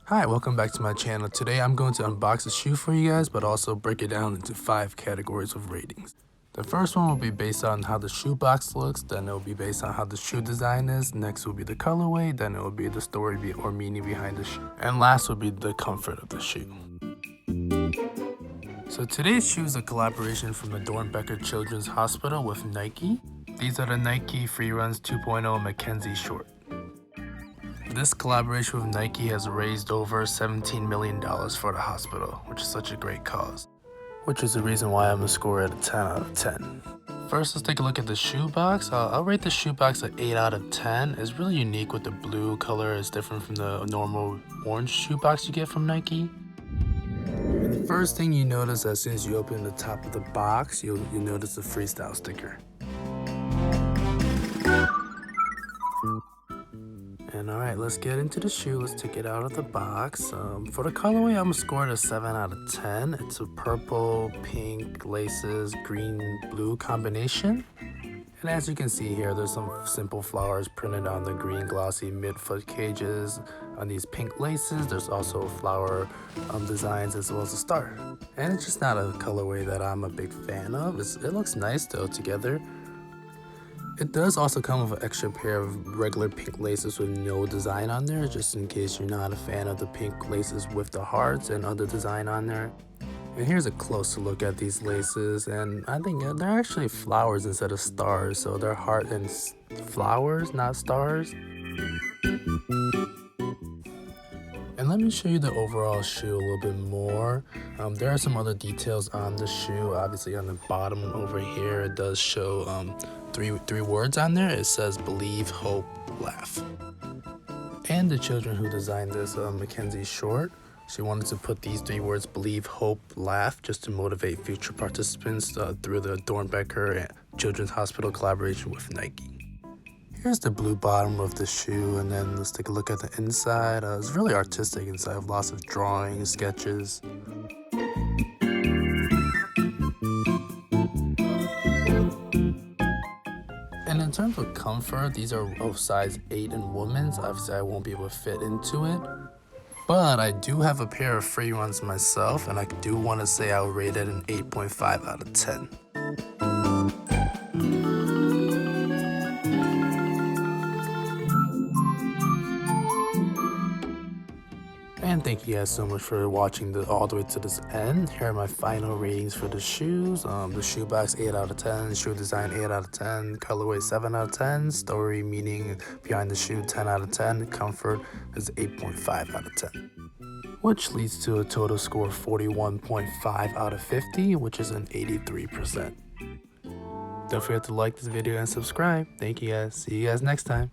Hi, welcome back to my channel. Today I'm going to unbox a shoe for you guys, but also break it down into 5 categories of ratings. The first one will be based on how the shoe box looks, then it will be based on how the shoe design is, next will be the colorway, then it will be the story or meaning behind the shoe, and last will be the comfort of the shoe. So today's shoe is a collaboration from the Doernbecher Children's Hospital with Nike. These are the Nike Free Runs 2.0 Mackenzie short. This collaboration with Nike has raised over $17 million for the hospital, which is such a great cause. Which is the reason why I'm gonna score it a 10 out of 10. First, let's take a look at the shoe box. I'll rate the shoe box an 8 out of 10. It's really unique with the blue color. It's different from the normal orange shoe box you get from Nike. And the first thing you notice as soon as you open the top of the box, you'll notice the freestyle sticker. And alright, let's get into the shoe. Let's take it out of the box. For the colorway, I'm gonna score it a 7 out of 10. It's a purple, pink, laces, green, blue combination. And as you can see here, there's some simple flowers printed on the green glossy midfoot cages. On these pink laces, there's also flower designs as well as a star. And it's just not a colorway that I'm a big fan of. It looks nice though together. It does also come with an extra pair of regular pink laces with no design on there, just in case you're not a fan of the pink laces with the hearts and other design on there. And here's a closer look at these laces, and I think they're actually flowers instead of stars, so they're heart and flowers, not stars. And let me show you the overall shoe a little bit more. There are some other details on the shoe. Obviously on the bottom over here, it does show three words on there. It says believe, hope, laugh. And the children who designed this Mackenzie short, she wanted to put these 3 words, believe, hope, laugh, just to motivate future participants through the Doernbecher Children's Hospital collaboration with Nike. Here's the blue bottom of the shoe, and then let's take a look at the inside. It's really artistic inside, with lots of drawings, sketches. And in terms of comfort, these are of size 8 in women's. Obviously, I won't be able to fit into it. But I do have a pair of free runs myself, and I do want to say I'll rate it an 8.5 out of 10. And thank you guys so much for watching all the way to this end. Here are my final ratings for the shoes. The shoe box 8 out of 10, shoe design 8 out of 10, colorway 7 out of 10, story meaning behind the shoe 10 out of 10, comfort is 8.5 out of 10. Which leads to a total score of 41.5 out of 50, which is an 83%. Don't forget to like this video and subscribe. Thank you guys. See you guys next time.